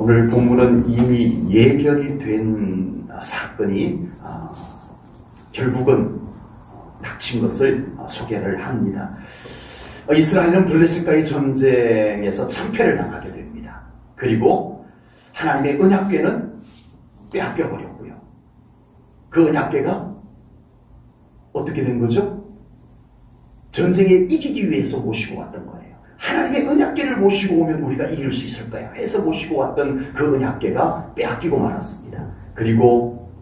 오늘 본문은 이미 예견이 된 사건이 결국은 닥친 것을 소개를 합니다. 이스라엘은 블레셋과의 전쟁에서 참패를 당하게 됩니다. 그리고 하나님의 언약궤는 빼앗겨버렸고요. 그 언약궤가 어떻게 된 거죠? 전쟁에 이기기 위해서 모시고 왔던 거예요. 하나님의 언약궤를 모시고 오면 우리가 이길 수 있을 거야 해서 모시고 왔던 그 언약궤가 빼앗기고 말았습니다. 그리고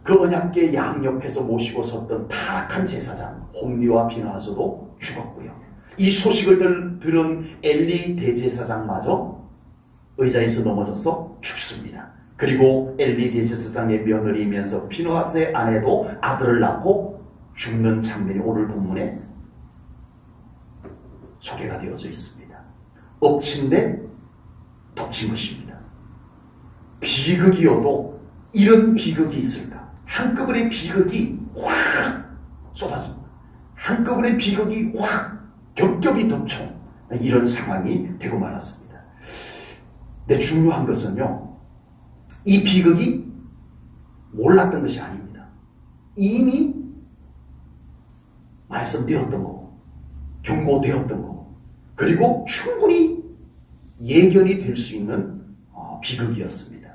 그 언약궤 양옆에서 모시고 섰던 타락한 제사장 홈리와 비나하스도 죽었고요. 이 소식을 들은 엘리 대제사장마저 의자에서 넘어져서 죽습니다. 그리고 엘리 대제사장의 며느리이면서 비나하스의 아내도 아들을 낳고 죽는 장면이 오늘 본문에 소개가 되어져 있습니다. 엎친 데 덮친 것입니다. 비극이어도 이런 비극이 있을까? 한꺼번에 비극이 확 쏟아집니다. 한꺼번에 비극이 확 겹겹이 덮쳐 이런 상황이 되고 말았습니다. 근데 중요한 것은요, 이 비극이 몰랐던 것이 아닙니다. 이미 말씀되었던 거고 경고되었던 거고 그리고 충분히 예견이 될 수 있는 비극이었습니다.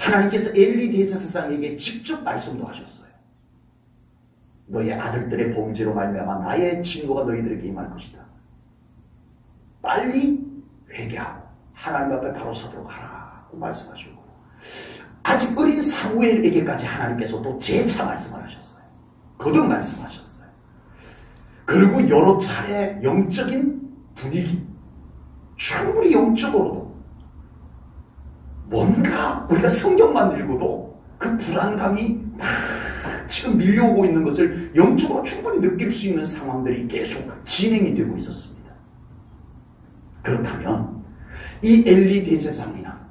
하나님께서 엘리 대제사장에게 직접 말씀도 하셨어요. 너의 아들들의 범죄로 말미암아 나의 진노가 너희들에게 임할 것이다. 빨리 회개하고 하나님 앞에 바로 서도록 하라고 말씀하시고, 아직 어린 사무엘에게까지 하나님께서 또 재차 말씀을 하셨어요. 거듭 말씀하셨어요. 그리고 여러 차례 영적인 분위기, 충분히 영적으로도 뭔가 우리가 성경만 읽어도 그 불안감이 막 지금 밀려오고 있는 것을 영적으로 충분히 느낄 수 있는 상황들이 계속 진행이 되고 있었습니다. 그렇다면 이 엘리 대제사장이나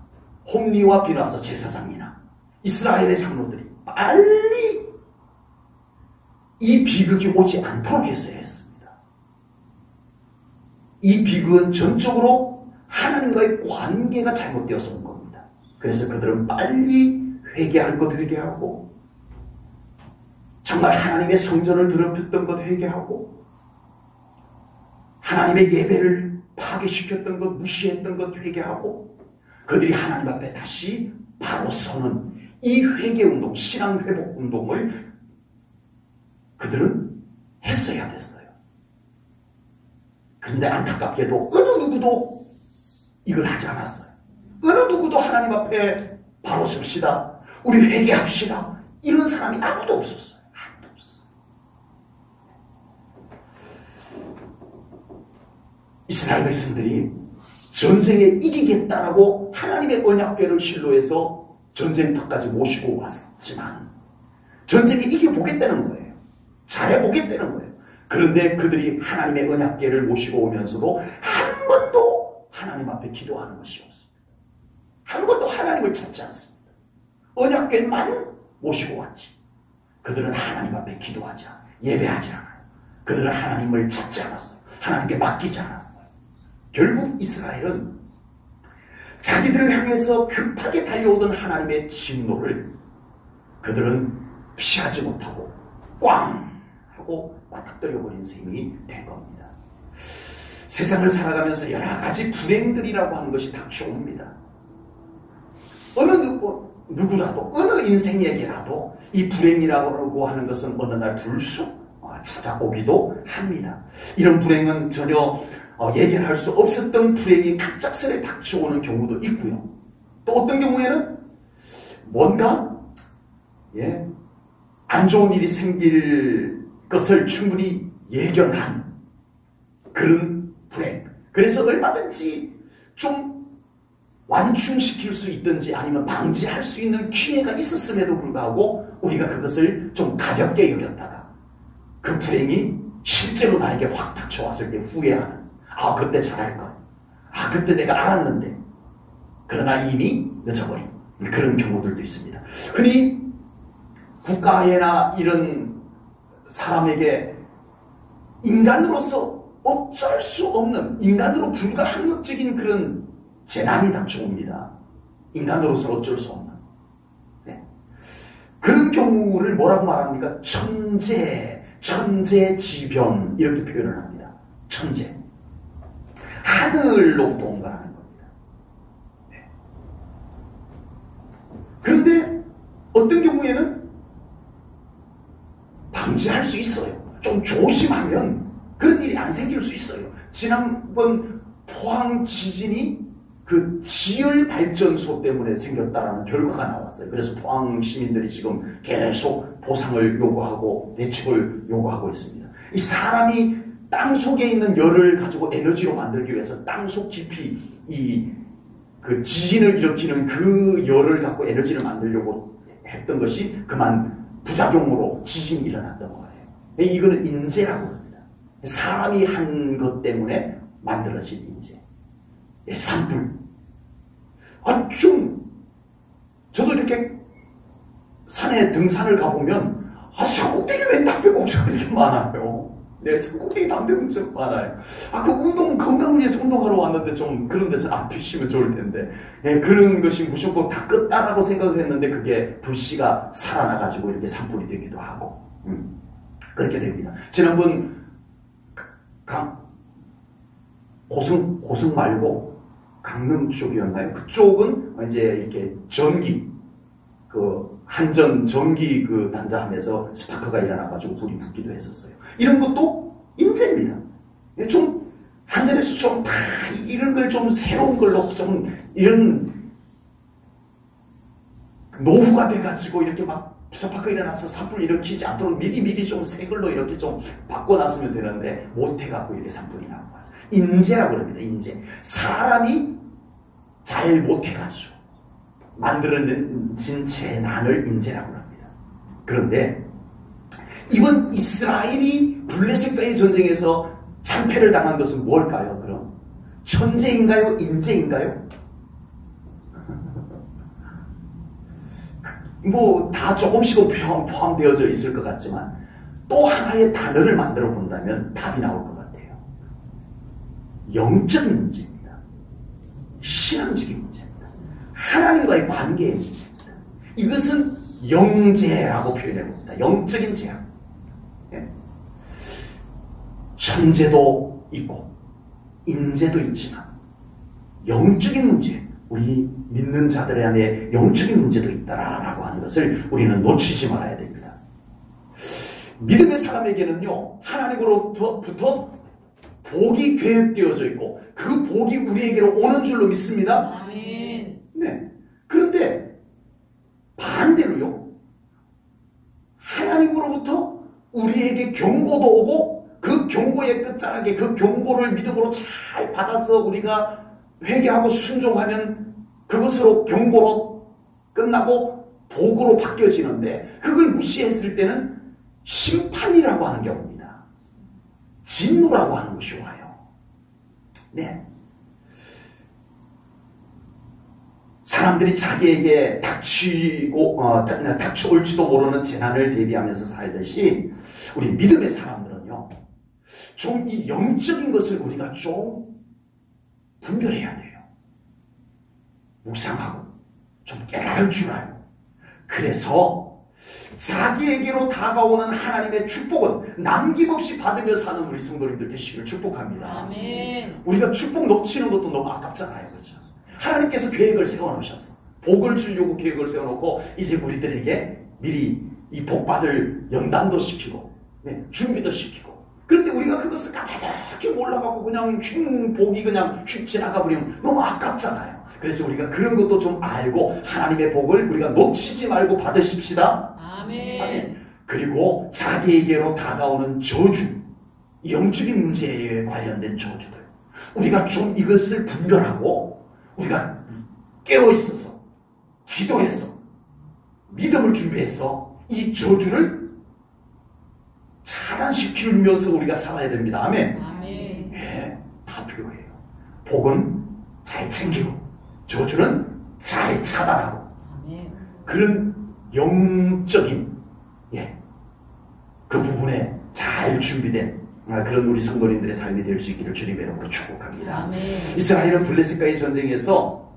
홈리와 비나하스 제사장이나 이스라엘의 장로들이 빨리 이 비극이 오지 않도록 했어야 했습니다. 이 비극은 전적으로 하나님과의 관계가 잘못되어서 온 겁니다. 그래서 그들은 빨리 회개할 것 회개하고, 정말 하나님의 성전을 더럽혔던 것 회개하고, 하나님의 예배를 파괴시켰던 것, 무시했던 것 회개하고, 그들이 하나님 앞에 다시 바로 서는 이 회개운동, 신앙회복운동을 그들은 했어야 됐어요. 그런데 안타깝게도 어느 누구도 이걸 하지 않았어요. 어느 누구도 하나님 앞에 바로 섭시다, 우리 회개합시다, 이런 사람이 아무도 없었어요. 아무도 없었어요. 이스라엘 백성들이 전쟁에 이기겠다라고 하나님의 언약궤를 실로해서 전쟁터까지 모시고 왔지만 전쟁에 이겨보겠다는 거예요. 잘해보겠다는 거예요. 그런데 그들이 하나님의 언약궤를 모시고 오면서도 한 번도 하나님 앞에 기도하는 것이 없습니다. 한 번도 하나님을 찾지 않습니다. 언약궤만 모시고 왔지. 그들은 하나님 앞에 기도하지 않아요. 예배하지 않아요. 그들은 하나님을 찾지 않았어요. 하나님께 맡기지 않았어요. 결국 이스라엘은 자기들을 향해서 급하게 달려오던 하나님의 진노를 그들은 피하지 못하고 꽝 하고 맞닥뜨려버린 셈이 된 겁니다. 세상을 살아가면서 여러 가지 불행들이라고 하는 것이 닥쳐옵니다. 어느 누구라도 어느 인생에게라도 이 불행이라고 하는 것은 어느 날 불쑥 찾아오기도 합니다. 이런 불행은 전혀 예견할 수 없었던 불행이 갑작스레 닥쳐오는 경우도 있고요. 또 어떤 경우에는 뭔가 안 좋은 일이 생길 것을 충분히 예견한 그런 불행, 그래서 얼마든지 좀 완충시킬 수 있든지 아니면 방지할 수 있는 기회가 있었음에도 불구하고 우리가 그것을 좀 가볍게 여겼다가 그 불행이 실제로 나에게 확 닥쳐왔을 때 후회하는, 그때 잘할걸, 그때 내가 알았는데, 그러나 이미 늦어버린 그런 경우들도 있습니다. 흔히 국가에나 이런 사람에게 인간으로서 어쩔 수 없는, 인간으로 불가항력적인 그런 재난이 닥쳐옵니다. 인간으로서 어쩔 수 없는. 네. 그런 경우를 뭐라고 말합니까? 천재지변 이렇게 표현을 합니다. 천재. 하늘로부터 온 거라는 겁니다. 네. 그런데 어떤 경우에는 방지할 수 있어요. 좀 조심하면 그런 일이 안 생길 수 있어요. 지난번 포항 지진이 그 지열 발전소 때문에 생겼다라는 결과가 나왔어요. 그래서 포항 시민들이 지금 계속 보상을 요구하고 대책을 요구하고 있습니다. 이 사람이 땅 속에 있는 열을 가지고 에너지로 만들기 위해서 땅 속 깊이 그 지진을 일으키는 그 열을 갖고 에너지를 만들려고 했던 것이 그만 부작용으로 지진이 일어났던 거예요. 이거는 인재라고 합니다. 사람이 한 것 때문에 만들어진 인재. 산불. 저도 이렇게 산에 등산을 가보면, 산 꼭대기 왜 담배꽁초가 이렇게 많아요? 네, 산 꼭대기 담배꽁초가 많아요. 건강을 위해서 운동하러 왔는데 좀 그런 데서 안 피시면 좋을 텐데. 네, 그런 것이 무조건 다 껐다라고 생각을 했는데 그게 불씨가 살아나가지고 이렇게 산불이 되기도 하고. 그렇게 됩니다. 지난번, 고성 말고, 강릉 쪽이었나요? 그쪽은 이제 이렇게 한전 전기 단자하면서 스파크가 일어나가지고 불이 붙기도 했었어요. 이런 것도 인재입니다. 좀, 한전에서 좀 다 이런 걸 좀 새로운 걸로 좀 이런 노후가 돼가지고 이렇게 막 스파크 일어나서 산불 일으키지 않도록 미리 좀 새 걸로 이렇게 좀 바꿔놨으면 되는데 못해갖고 이렇게 산불이 나온 거예요. 인재라고 그럽니다. 인재. 사람이 잘 못해가지고 만들어진 재난을 인재라고 합니다. 그런데 이번 이스라엘이 블레셋과의 전쟁에서 참패를 당한 것은 뭘까요? 그럼 천재인가요? 인재인가요? 다 조금씩은 포함되어져 있을 것 같지만 또 하나의 단어를 만들어 본다면 답이 나올 것 같아요. 영적인 문제입니다. 신앙적인 문제입니다. 하나님과의 관계의 문제입니다. 이것은 영재라고 표현해봅니다. 영적인 재앙. 천재도 있고 인재도 있지만 영적인 문제, 우리 믿는 자들의 안에 영적인 문제도 있다라고 하는 것을 우리는 놓치지 말아야 됩니다. 믿음의 사람에게는요, 하나님으로부터 복이 계획되어져 있고 그 복이 우리에게로 오는 줄로 믿습니다. 아멘. 네. 그런데 반대로요, 하나님으로부터 우리에게 경고도 오고 그 경고의 끝자락에 그 경고를 믿음으로 잘 받아서 우리가 회개하고 순종하면 그것으로 경고로 끝나고 복으로 바뀌어지는데 그걸 무시했을 때는 심판이라고 하는 경우입니다. 진노라고 하는 것이 와요. 네. 사람들이 자기에게 닥쳐올지도 모르는 재난을 대비하면서 살듯이 우리 믿음의 사람들은요, 좀 이 영적인 것을 우리가 좀 분별해야 돼요. 묵상하고 좀 깨달을 줄 알고. 그래서 자기에게로 다가오는 하나님의 축복은 남김없이 받으며 사는 우리 성도님들 되시기를 축복합니다. 아멘. 우리가 축복 놓치는 것도 너무 아깝잖아요. 그렇죠? 하나님께서 계획을 세워놓으셨어. 복을 주려고 계획을 세워놓고 이제 우리들에게 미리 이 복 받을 연단도 시키고, 네, 준비도 시키고. 그런데 우리가 그것을 까맣게 몰라가고 그냥 복이 그냥 휙 지나가 버리면 너무 아깝잖아요. 그래서 우리가 그런 것도 좀 알고 하나님의 복을 우리가 놓치지 말고 받으십시다. 아멘. 아멘. 그리고 자기에게로 다가오는 저주, 영적인 문제에 관련된 저주들, 우리가 좀 이것을 분별하고 우리가 깨어있어서 기도해서 믿음을 준비해서 이 저주를 차단시키면서 우리가 살아야 됩니다. 아멘. 아멘. 네, 다 필요해요. 복은 잘 챙기고 저주는 잘 차단하고. 아멘. 그런 영적인 그 부분에 잘 준비된 그런 우리 성도님들의 삶이 될 수 있기를 주님의 이름으로 축복합니다. 아멘. 이스라엘은 블레셋과의 전쟁에서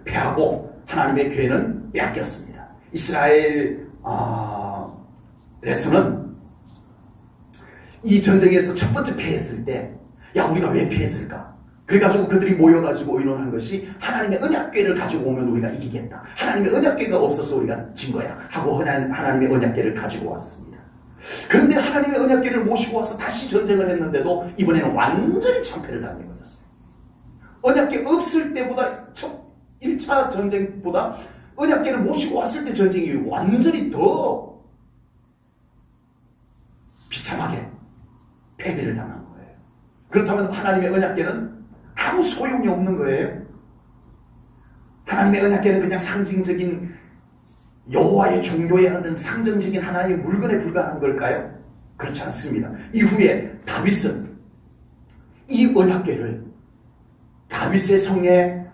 패하고 하나님의 교회는 빼앗겼습니다. 이스라엘에서는 이 전쟁에서 첫 번째 패했을 때, 야, 우리가 왜 패했을까? 그래가지고 그들이 모여가지고 의논한 것이 하나님의 언약궤를 가지고 오면 우리가 이기겠다. 하나님의 언약궤가 없어서 우리가 진 거야. 하고 하나님의 언약궤를 가지고 왔습니다. 그런데 하나님의 언약궤를 모시고 와서 다시 전쟁을 했는데도 이번에는 완전히 참패를 당해버렸어요. 언약궤 없을 때보다 첫 1차 전쟁보다 언약궤를 모시고 왔을 때 전쟁이 완전히 더 비참하게 패배를 당한 거예요. 그렇다면 하나님의 언약궤는 아무 소용이 없는 거예요. 하나님의 언약궤는 그냥 상징적인 여호와의 종교에 하는 상징적인 하나의 물건에 불과한 걸까요? 그렇지 않습니다. 이후에 다윗은 이 언약궤를 다윗의 성에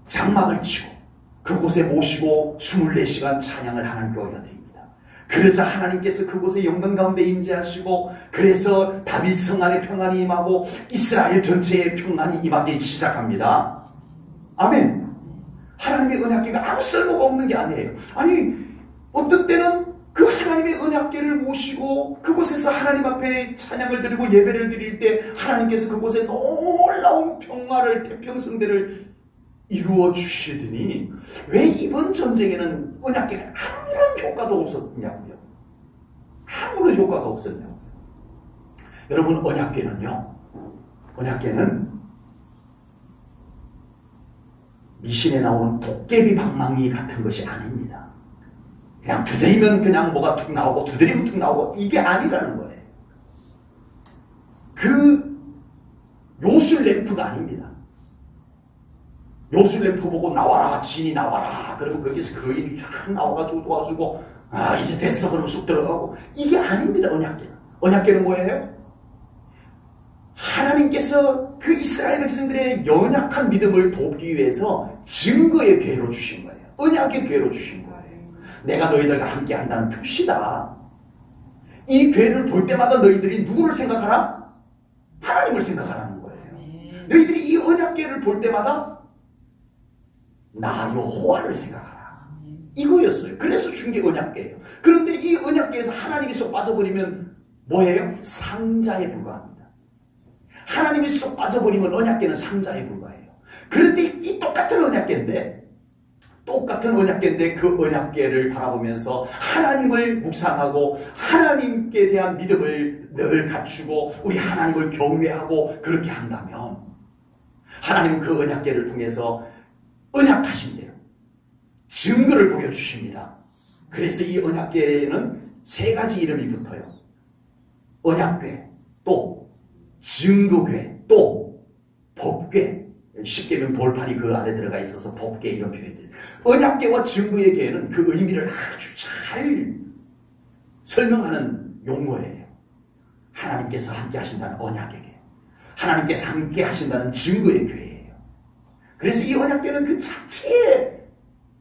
장막을 치고 그곳에 모시고 24시간 찬양을 하나님께 올려드립니다. 그러자 하나님께서 그곳에 영광 가운데 임재하시고, 그래서 다윗 성 안에 평안이 임하고 이스라엘 전체에 평안이 임하기 시작합니다. 아멘. 하나님의 언약궤가 아무 쓸모가 없는 게 아니에요. 아니, 어떤 때는 그 하나님의 언약궤를 모시고 그곳에서 하나님 앞에 찬양을 드리고 예배를 드릴 때 하나님께서 그곳에 놀라운 평화를, 태평성대를 이루어 주시더니 왜 이번 전쟁에는 언약궤가 아무런 효과도 없었냐고요. 아무런 효과가 없었냐고요. 여러분, 언약궤는요, 언약궤는 미신에 나오는 도깨비 방망이 같은 것이 아닙니다. 그냥 두드리면 그냥 뭐가 툭 나오고 두드리면 툭 나오고 이게 아니라는 거예요. 그 요술 램프가 아닙니다. 요술 램프 보고 나와라, 진이 나와라. 그러면 거기서 거인이 쫙 나와가지고 도와주고, 아, 이제 됐어. 그러면 쑥 들어가고. 이게 아닙니다, 언약궤는. 언약궤는 뭐예요? 하나님께서 그 이스라엘 백성들의 연약한 믿음을 돕기 위해서 증거의 궤로 주신 거예요. 언약의 궤로 주신 거예요. 내가 너희들과 함께 한다는 표시다. 이 궤를 볼 때마다 너희들이 누구를 생각하라? 하나님을 생각하라는 거예요. 너희들이 이 언약궤를 볼 때마다 나 여호와를 생각하라. 이거였어요. 그래서 준 게 언약궤예요. 그런데 이 언약궤에서 하나님이 쏙 빠져버리면 뭐예요? 상자에 불과합니다. 하나님이 쏙 빠져버리면 언약궤는 상자에 불과해요. 그런데 이 똑같은 언약궤인데 그 언약궤를 바라보면서 하나님을 묵상하고 하나님께 대한 믿음을 늘 갖추고 우리 하나님을 경외하고 그렇게 한다면 하나님은 그 언약궤를 통해서 언약하신 대로 증거를 보여주십니다. 그래서 이 언약궤에는 세 가지 이름이 붙어요. 언약궤, 또 증거궤, 또 법궤. 십계명 돌판이 그 안에 들어가 있어서 법궤 이런 표현들. 언약궤와 증거의 궤는 그 의미를 아주 잘 설명하는 용어예요. 하나님께서 함께 하신다는 언약의 궤, 하나님께서 함께 하신다는 증거의 궤예요. 그래서 이 언약궤는 그 자체에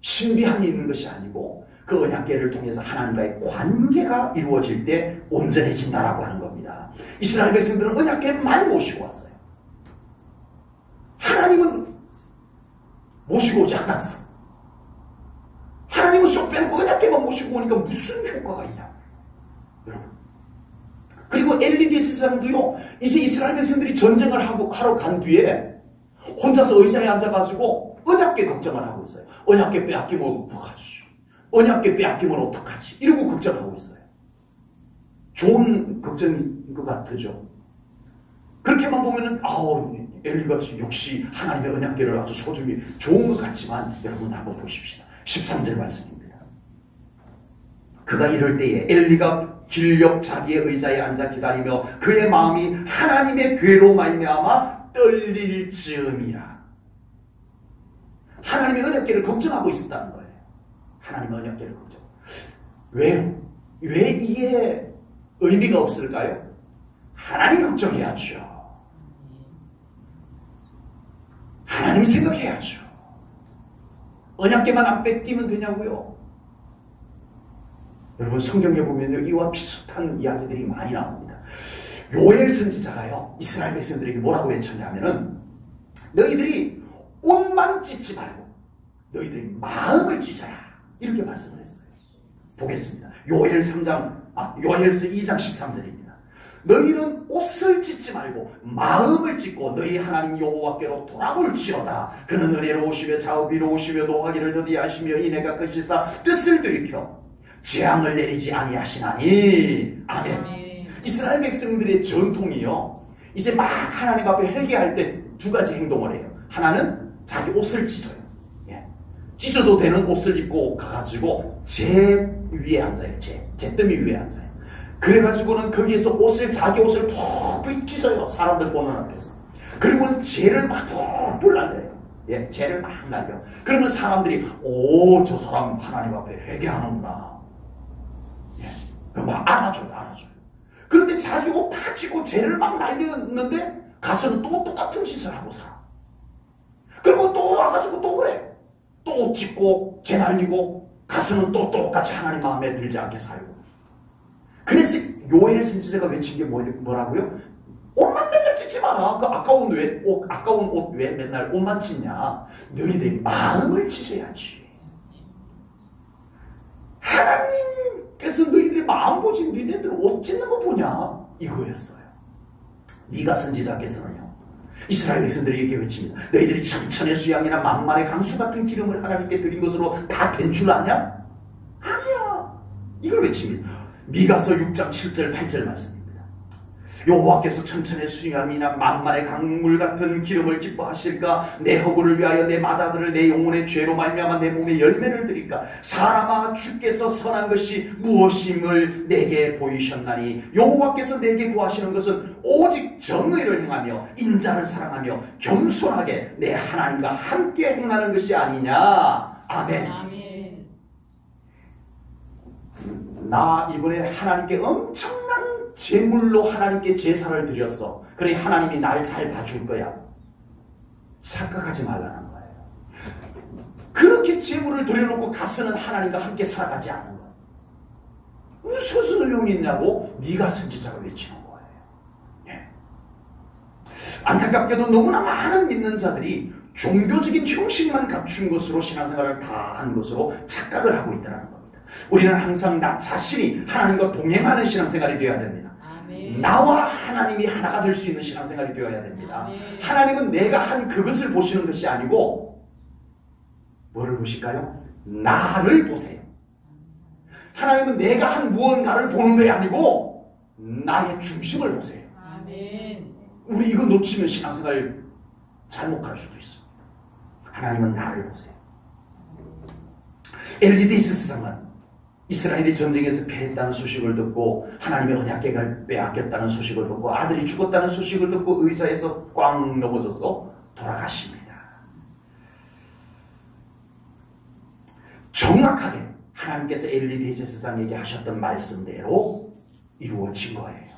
신비함이 있는 것이 아니고 그 언약궤를 통해서 하나님과의 관계가 이루어질 때 온전해진다라고 하는 겁니다. 이스라엘 백성들은 언약궤만 모시고 왔어요. 하나님은 모시고 오지 않았어. 하나님은 쏙 빼놓고 언약궤만 모시고 오니까 무슨 효과가 있냐, 여러분. 그리고 엘리 대제사장도요, 이제 이스라엘 백성들이 전쟁을 하러 간 뒤에 혼자서 의자에 앉아가지고 언약궤 걱정을 하고 있어요. 언약궤 빼앗기면 어떡하지? 언약궤 빼앗기면 어떡하지? 이러고 걱정하고 있어요. 좋은 걱정인 것 같죠? 그렇게만 보면은 엘리가 역시 하나님의 언약궤를 아주 소중히 좋은 것 같지만 여러분 한번 보십시다. 13절 말씀입니다. 그가 이럴 때에 엘리가 길옆 자기의 의자에 앉아 기다리며 그의 마음이 하나님의 궤로 말미암아 떨릴 즈음이라. 하나님의 언약궤를 걱정하고 있었다는 거예요. 하나님의 언약궤를 걱정. 왜요? 왜 이게 의미가 없을까요? 하나님 걱정해야죠. 하나님 생각해야죠. 언약궤만 안 뺏기면 되냐고요? 여러분, 성경에 보면요, 이와 비슷한 이야기들이 많이 나옵니다. 요엘 선지자가요, 이스라엘 백성들에게 뭐라고 외쳤냐면은, 너희들이 옷만 찢지 말고 너희들이 마음을 찢어라. 이렇게 말씀을 했어요. 보겠습니다. 요엘서 2장 13절입니다. 너희는 옷을 찢지 말고 마음을 찢고 너희 하나님 여호와께로 돌아올지어다. 그는 은혜로우시며 자비로우시며 노하기를 더디하시며 인애가 크시사 뜻을 들이켜 재앙을 내리지 아니하시나니. 아멘. 이스라엘 백성들의 전통이요, 이제 막 하나님 앞에 회개할 때 두 가지 행동을 해요. 하나는 자기 옷을 찢어요. 찢어도 되는 옷을 입고 가가지고 재 위에 앉아요. 잿더미 위에 앉아요. 그래가지고는 거기에서 자기 옷을 푹 찢어요. 사람들 보는 앞에서. 그리고는 재를 막 푹 날려요. 재를 막 날려. 그러면 사람들이 저 사람 하나님 앞에 회개하는구나. 막 알아줘요. 그런데 자기 옷 다 찢고 재를 막 날렸는데 가서는 또 똑같은 짓을 하고 살아. 그리고 또 와가지고 또 그래. 또 옷 찢고 재 날리고 가서는 또 똑같이 하나님 마음에 들지 않게 살고. 그래서 요엘 선지자가 외친 게 뭐라고요? 옷만 맨날 찢지 마라. 그 아까운 옷 왜 맨날 옷만 찢냐? 너희들이 마음을 찢어야지. 하나님께서 너희들이 마음 보지 너희들 옷 찢는 거 보냐? 이거였어요. 미가 선지자께서는요, 이스라엘 백성들이 이렇게 외칩니다. 너희들이 천천의 수양이나 만만의 강수 같은 기름을 하나님께 드린 것으로 다 된 줄 아냐? 아니야. 이걸 외칩니다. 미가서 6장 7절 8절 말씀입니다. 여호와께서 천천의 수양이나 만만의 강물 같은 기름을 기뻐하실까? 내 허구를 위하여 내 마다들을 내 영혼의 죄로 말미암아 내 몸에 열매를 드릴까? 사람아, 주께서 선한 것이 무엇임을 내게 보이셨나니 여호와께서 내게 구하시는 것은 오직 정의를 행하며 인자를 사랑하며 겸손하게 내 하나님과 함께 행하는 것이 아니냐. 아멘. 나 이번에 하나님께 엄청난 제물로 하나님께 제사를 드렸어. 그러니 하나님이 날 잘 봐줄 거야. 착각하지 말라는 거예요. 그렇게 제물을 드려놓고 가서는 하나님과 함께 살아가지 않는 거예요. 무슨 소용이 있냐고 미가 선지자가 외치는 거예요. 안타깝게도 너무나 많은 믿는 자들이 종교적인 형식만 갖춘 것으로 신앙생활을 다 한 것으로 착각을 하고 있다는 겁니다. 우리는 항상 나 자신이 하나님과 동행하는 신앙생활이 되어야 됩니다. 아멘. 나와 하나님이 하나가 될 수 있는 신앙생활이 되어야 됩니다. 아멘. 하나님은 내가 한 그것을 보시는 것이 아니고 뭐를 보실까요? 나를 보세요. 하나님은 내가 한 무언가를 보는 게 아니고 나의 중심을 보세요. 아멘. 우리 이거 놓치면 신앙생활 잘못할 수도 있습니다. 하나님은 나를 보세요. 엘리디스 사장은 이스라엘이 전쟁에서 패했다는 소식을 듣고 하나님의 언약궤를 빼앗겼다는 소식을 듣고 아들이 죽었다는 소식을 듣고 의자에서 꽝 넘어져서 돌아가십니다. 정확하게 하나님께서 엘리 제사장에게 하셨던 말씀대로 이루어진 거예요.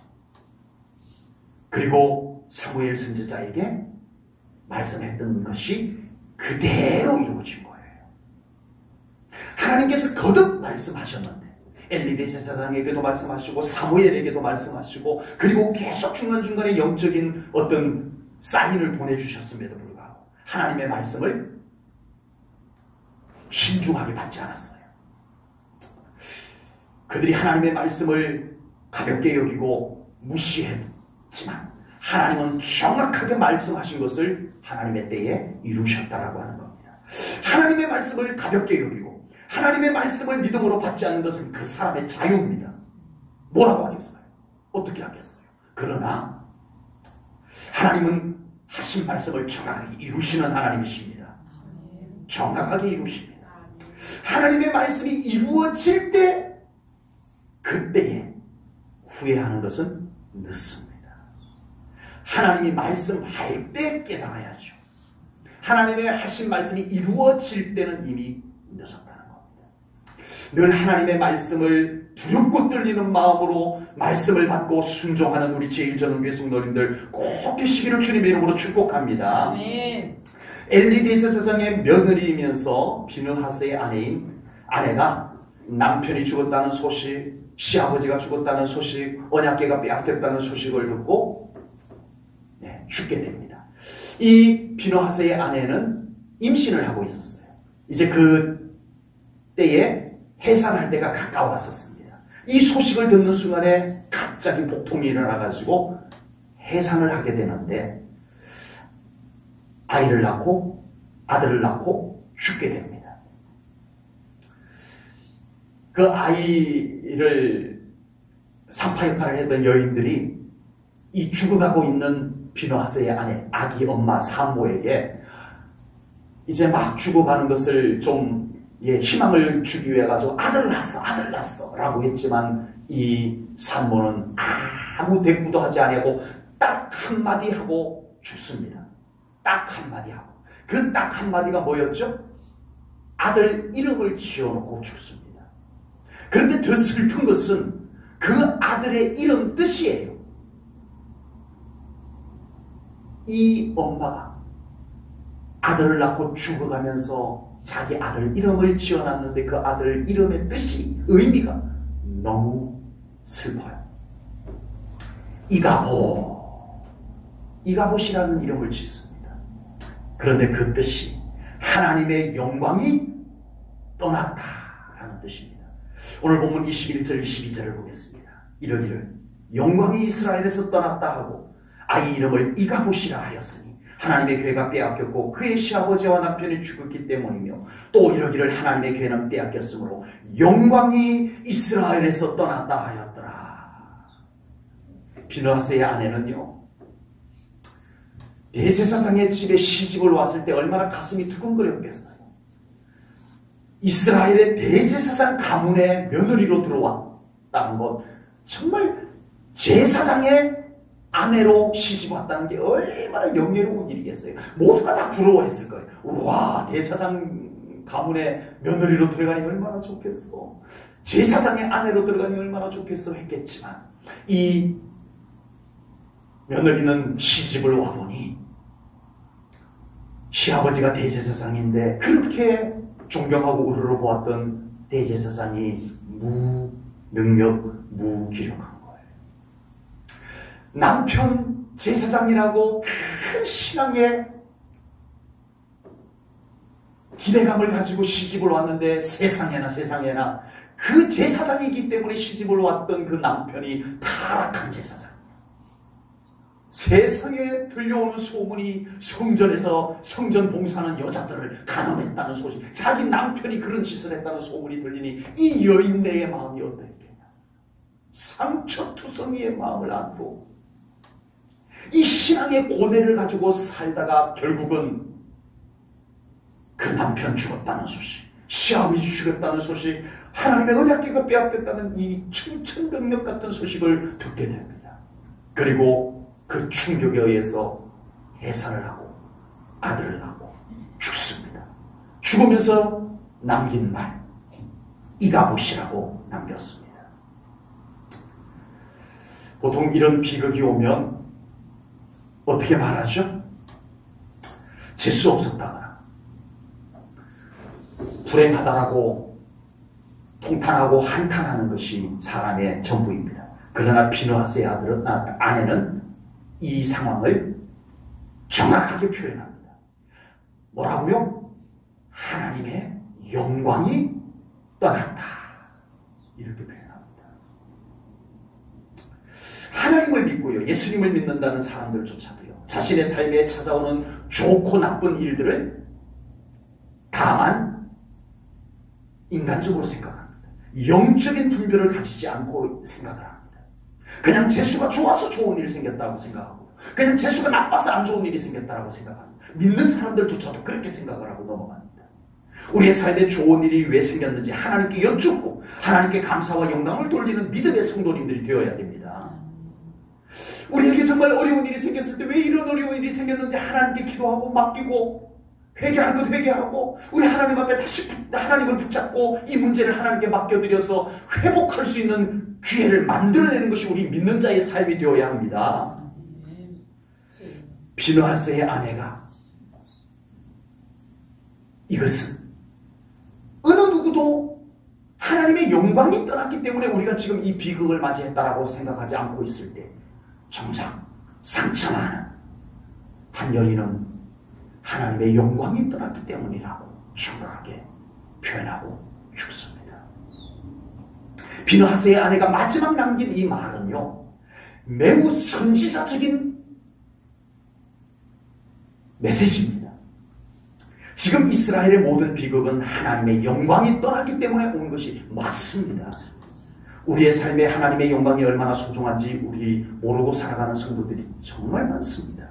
그리고 사무엘 선지자에게 말씀했던 것이 그대로 이루어진 거예요. 하나님께서 거듭 말씀하셨는데 엘리 제사장에게도 말씀하시고 사무엘에게도 말씀하시고 그리고 계속 중간중간에 영적인 어떤 사인을 보내주셨음에도 불구하고 하나님의 말씀을 신중하게 받지 않았어요. 그들이 하나님의 말씀을 가볍게 여기고 무시했지만 하나님은 정확하게 말씀하신 것을 하나님의 때에 이루셨다라고 하는 겁니다. 하나님의 말씀을 가볍게 여기고 하나님의 말씀을 믿음으로 받지 않는 것은 그 사람의 자유입니다. 뭐라고 하겠어요? 어떻게 하겠어요? 그러나 하나님은 하신 말씀을 정확하게 이루시는 하나님이십니다. 정확하게 이루십니다. 하나님의 말씀이 이루어질 때 그때에 후회하는 것은 늦습니다. 하나님이 말씀할 때 깨달아야죠. 하나님의 하신 말씀이 이루어질 때는 이미 늦었다는 겁니다. 늘 하나님의 말씀을 두렵고 떨리는 마음으로 말씀을 받고 순종하는 우리 제1전원교회 성도님들 꼭 되시기를 주님의 이름으로 축복합니다. 아멘. 엘리 제사장의 며느리이면서 비느하스의 아내가 남편이 죽었다는 소식, 시아버지가 죽었다는 소식, 언약궤가 빼앗겼다는 소식을 듣고 죽게 됩니다. 이 비느하스의 아내는 임신을 하고 있었어요. 이제 그 때에 해산할 때가 가까웠었습니다. 이 소식을 듣는 순간에 갑자기 복통이 일어나가지고 해산을 하게 되는데 아들을 낳고 죽게 됩니다. 그 아이를 산파 역할을 했던 여인들이 이 죽어가고 있는 비누하스의 아내, 아기 엄마 산모에게 이제 막 죽어가는 것을 좀 희망을 주기 위해 가지고 아들 낳았어 라고 했지만 이 산모는 아무 대꾸도 하지 아니하고 딱 한마디 하고 죽습니다. 딱 한마디 하고. 그 딱 한마디가 뭐였죠? 아들 이름을 지어놓고 죽습니다. 그런데 더 슬픈 것은 그 아들의 이름 뜻이에요. 이 엄마가 아들을 낳고 죽어가면서 자기 아들 이름을 지어놨는데 그 아들 이름의 뜻이, 의미가 너무 슬퍼요. 이가봇이라는 이름을 짓습니다. 그런데 그 뜻이 하나님의 영광이 떠났다라는 뜻입니다. 오늘 본문 21절 22절을 보겠습니다. 이러기를 영광이 이스라엘에서 떠났다 하고 아이 이름을 이가봇이라 하였으니 하나님의 괴가 빼앗겼고 그의 시아버지와 남편이 죽었기 때문이며 또 이러기를 하나님의 괴는 빼앗겼으므로 영광이 이스라엘에서 떠났다 하였더라. 비느하스의 아내는요, 대제사장의 집에 시집을 왔을 때 얼마나 가슴이 두근거렸겠어요. 이스라엘의 대제사장 가문의 며느리로 들어왔다는 것, 정말 제사장의 아내로 시집 왔다는 게 얼마나 영예로운 일이겠어요. 모두가 다 부러워했을 거예요. 와, 대사장 가문의 며느리로 들어가니 얼마나 좋겠어. 제사장의 아내로 들어가니 얼마나 좋겠어 했겠지만 이 며느리는 시집을 와보니 시아버지가 대제사장인데 그렇게 존경하고 우러러보았던 대제사장이 무능력, 무기력한 거예요. 남편 제사장이라고 큰 신앙의 기대감을 가지고 시집을 왔는데 세상에나 그 제사장이기 때문에 시집을 왔던 그 남편이 타락한 제사장. 세상에 들려오는 소문이 성전에서 성전 봉사하는 여자들을 간음했다는 소식, 자기 남편이 그런 짓을 했다는 소문이 들리니 이 여인네의 마음이 어떠했겠냐. 상처투성이의 마음을 안고 이 신앙의 고뇌를 가지고 살다가 결국은 그 남편 죽었다는 소식, 시아버지 죽었다는 소식, 하나님의 언약궤가 빼앗겼다는 이 청천벽력 같은 소식을 듣게 됩니다. 그리고 그 충격에 의해서 해산을 하고 아들을 낳고 죽습니다. 죽으면서 남긴 말, 이가봇이라고 남겼습니다. 보통 이런 비극이 오면 어떻게 말하죠? 재수 없었다거나 불행하다라고 통탄하고 한탄하는 것이 사람의 전부입니다. 그러나 비느하스의 아내는 이 상황을 정확하게 표현합니다. 뭐라고요? 하나님의 영광이 떠났다. 이렇게 표현합니다. 하나님을 믿고요, 예수님을 믿는다는 사람들조차도요, 자신의 삶에 찾아오는 좋고 나쁜 일들을 다만 인간적으로 생각합니다. 영적인 분별을 가지지 않고 생각을 합니다. 그냥 재수가 좋아서 좋은 일이 생겼다고 생각하고, 그냥 재수가 나빠서 안 좋은 일이 생겼다고 생각합니다. 믿는 사람들조차도 그렇게 생각을 하고 넘어갑니다. 우리의 삶에 좋은 일이 왜 생겼는지 하나님께 여쭙고 하나님께 감사와 영광을 돌리는 믿음의 성도님들이 되어야 됩니다. 우리에게 정말 어려운 일이 생겼을 때 왜 이런 어려운 일이 생겼는지 하나님께 기도하고 맡기고, 회개할 것 회개하고, 우리 하나님 앞에 다시 하나님을 붙잡고 이 문제를 하나님께 맡겨드려서 회복할 수 있는 기회를 만들어내는 것이 우리 믿는 자의 삶이 되어야 합니다. 비느하스의 아내가 이것은 어느 누구도 하나님의 영광이 떠났기 때문에 우리가 지금 이 비극을 맞이했다라고 생각하지 않고 있을 때, 정작 상처나는 한 여인은 하나님의 영광이 떠났기 때문이라고 정확하게 표현하고 죽습니다. 비느하스의 아내가 마지막 남긴 이 말은요, 매우 선지자적인 메시지입니다. 지금 이스라엘의 모든 비극은 하나님의 영광이 떠났기 때문에 온 것이 맞습니다. 우리의 삶에 하나님의 영광이 얼마나 소중한지 우리 모르고 살아가는 성도들이 정말 많습니다.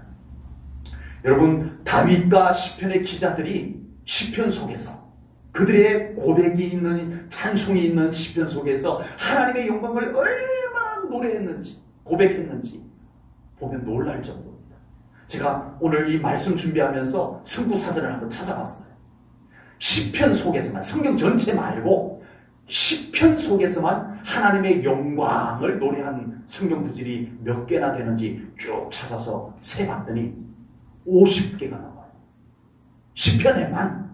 여러분, 다윗과 시편의 기자들이 시편 속에서 그들의 고백이 있는, 찬송이 있는 시편 속에서 하나님의 영광을 얼마나 노래했는지, 고백했는지 보면 놀랄 정도입니다. 제가 오늘 이 말씀 준비하면서 성구사전을 한번 찾아봤어요. 시편 속에서만, 성경 전체 말고 시편 속에서만 하나님의 영광을 노래한 성경 구절이 몇 개나 되는지 쭉 찾아서 세봤더니 50개가 나와요. 시편에만.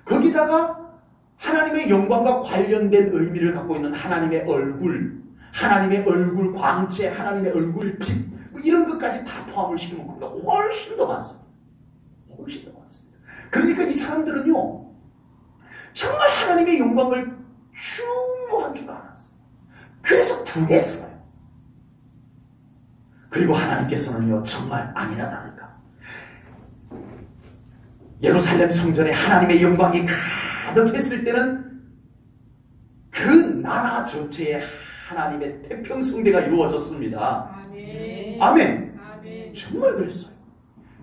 거기다가 하나님의 영광과 관련된 의미를 갖고 있는 하나님의 얼굴 광채, 하나님의 얼굴 빛, 뭐 이런 것까지 다 포함을 시키면 그보다 훨씬 더 많습니다. 훨씬 더 많습니다. 그러니까 이 사람들은요, 정말 하나님의 영광을 중요한 줄 알았어요. 그래서 구했어요. 그리고 하나님께서는요, 정말 아니나 다를까, 예루살렘 성전에 하나님의 영광이 가득했을 때는 그 나라 전체에 하나님의 태평성대가 이루어졌습니다. 아멘. 아멘. 아멘. 정말 그랬어요.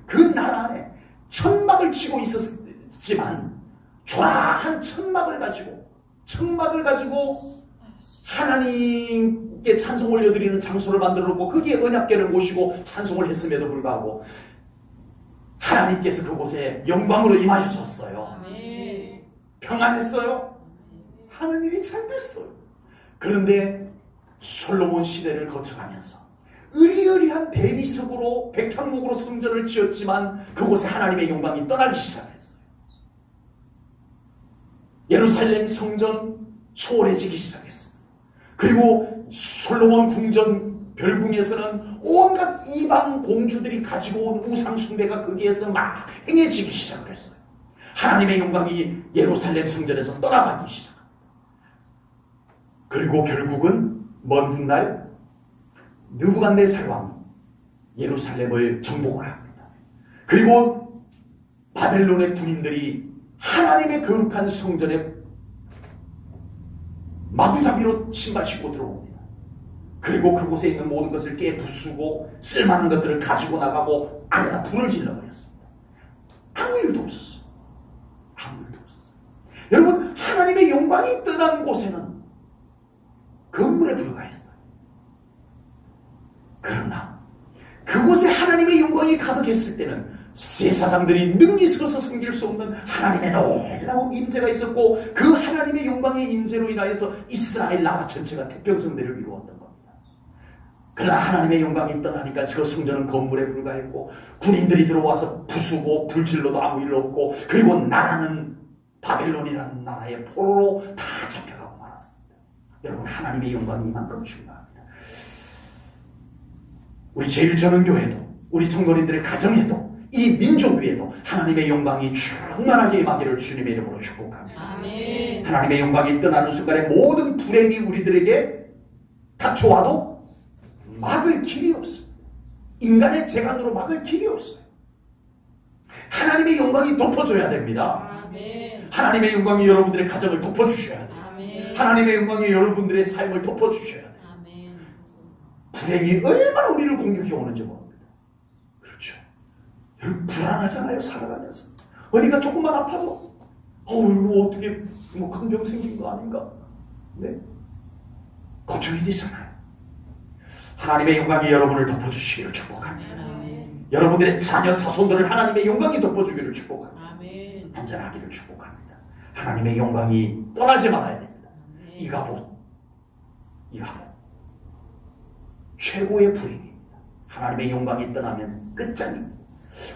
그 나라 안에 천막을 치고 있었지만 초라한 천막을 가지고 하나님께 찬송 올려드리는 장소를 만들어 놓고 거기에 언약궤를 모시고 찬송을 했음에도 불구하고 하나님께서 그곳에 영광으로 임하셨어요. 아멘. 평안했어요. 하는 일이 잘 됐어요. 그런데 솔로몬 시대를 거쳐가면서 으리으리한 대리석으로 백향목으로 성전을 지었지만 그곳에 하나님의 영광이 떠나기 시작했어요. 예루살렘 성전 소홀해지기 시작했습니다. 그리고 솔로몬 궁전 별궁에서는 온갖 이방 공주들이 가지고 온 우상 숭배가 거기에서 막 행해지기 시작을 했어요. 하나님의 영광이 예루살렘 성전에서 떠나가기 시작합니다. 그리고 결국은 먼 훗날 느부갓네살 왕이 예루살렘을 정복을 합니다. 그리고 바벨론의 군인들이 하나님의 거룩한 성전에 마구잡이로 신발 신고 들어옵니다. 그리고 그곳에 있는 모든 것을 깨부수고 쓸만한 것들을 가지고 나가고 안에다 불을 질러버렸습니다. 아무 일도 없었어요. 아무 일도 없었어요. 여러분, 하나님의 영광이 떠난 곳에는 건물에 불과했어요. 그러나 그곳에 하나님의 영광이 가득했을 때는 제사장들이 능히 서서 섬길 수 없는 하나님의 놀라운 임재가 있었고, 그 하나님의 영광의 임재로 인하여서 이스라엘 나라 전체가 태평성대를 이루었던 겁니다. 그러나 하나님의 영광이 떠나니까 그 성전은 건물에 불과했고, 군인들이 들어와서 부수고 불질러도 아무 일 없고, 그리고 나라는 바벨론이라는 나라의 포로로 다 잡혀가고 말았습니다. 여러분, 하나님의 영광이 이만큼 중요합니다. 우리 제1전원교회도, 우리 성도님들의 가정에도, 이 민족 위에도 하나님의 영광이 충만하게 임하기를 주님의 이름으로 축복합니다. 아멘. 하나님의 영광이 떠나는 순간에 모든 불행이 우리들에게 닥쳐와도 막을 길이 없습니다. 인간의 재간으로 막을 길이 없어요. 하나님의 영광이 덮어줘야 됩니다. 아멘. 하나님의 영광이 여러분들의 가정을 덮어주셔야 돼요. 아멘. 하나님의 영광이 여러분들의 삶을 덮어주셔야 돼요. 아멘. 불행이 얼마나 우리를 공격해 오는지 모릅니다. 여러분, 불안하잖아요. 살아가면서 어디가 조금만 아파도 이거 어떻게 큰 병 생긴 거 아닌가, 네, 걱정이 되잖아요. 하나님의 영광이 여러분을 덮어주시기를 축복합니다. 아멘. 여러분들의 자녀 자손들을 하나님의 영광이 덮어주기를 축복합니다. 아멘. 안전하기를 축복합니다. 하나님의 영광이 떠나지 말아야 됩니다. 아멘. 이가봇 최고의 불행입니다. 하나님의 영광이 떠나면 끝장입니다.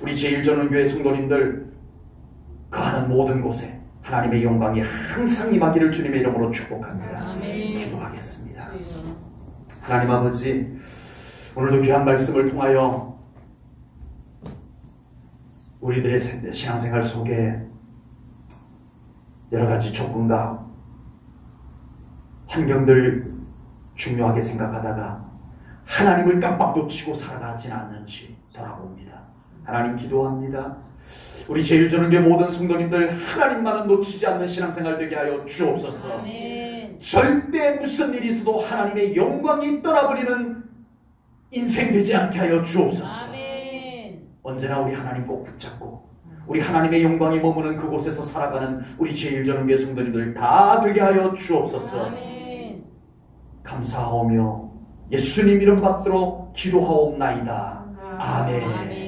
우리 제1전원교회 성도님들, 거하는 모든 곳에 하나님의 영광이 항상 임하기를 주님의 이름으로 축복합니다. 아멘. 기도하겠습니다. 하나님 아버지, 오늘도 귀한 말씀을 통하여 우리들의 신앙생활 속에 여러 가지 조건과 환경들 중요하게 생각하다가 하나님을 깜빡 놓치고 살아가지는 않는지 돌아봅니다. 하나님 기도합니다. 우리 제일전은교 모든 성도님들 하나님만은 놓치지 않는 신앙생활 되게 하여 주옵소서. 아멘. 절대 무슨 일이 있어도 하나님의 영광이 떠나버리는 인생 되지 않게 하여 주옵소서. 아멘. 언제나 우리 하나님 꼭 붙잡고 우리 하나님의 영광이 머무는 그곳에서 살아가는 우리 제일전은교 성도님들 다 되게 하여 주옵소서. 아멘. 감사하오며 예수님 이름 받들어 기도하옵나이다. 아멘. 아멘.